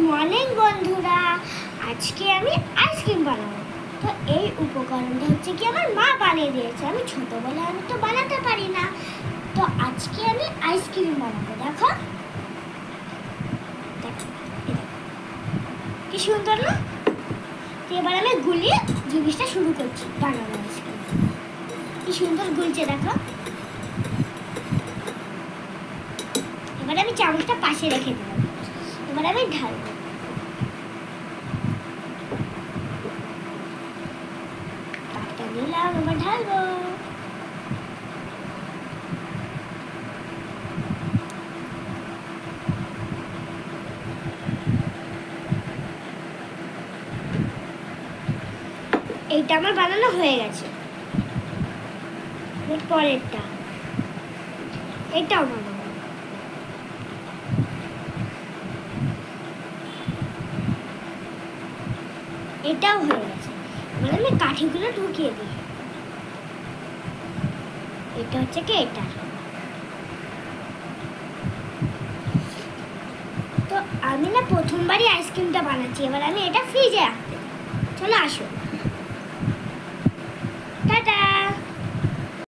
Morning বন্ধুরা, আজকে আমি আইসক্রিম বানাবো। তো এই উপকরণটা হচ্ছে কি আমার মা বানিয়ে দিয়েছে। আমি ছোটবেলায় আমি তো বানাতে পারি না, তো আজকে আমি আইসক্রিম বানাবো। দেখো কি সুন্দর না? তো এবার আমি গুলিয়ে জিনিসটা শুরু করছি বানানো। আইসক্রিম কি সুন্দর গুলছে দেখো। এবার আমি চামচটা পাশে রেখে দিলাম। এবার আমি ঢালবো। কাপটা নিলাম, এবার ঢালবো। এইটা আমার বানানো হয়ে গেছে। পরেরটা এটাও বানাবো। এটাও হয়ে গেছে। এবার আমি কাঠিগুলো ঢুকিয়ে দিই। এটা হচ্ছে কি এটা। তো আমি না প্রথমবারই আইসক্রিমটা বানাচ্ছি। এবার আমি এটা ফ্রিজে রাখতে। চলো আসো, টাটা।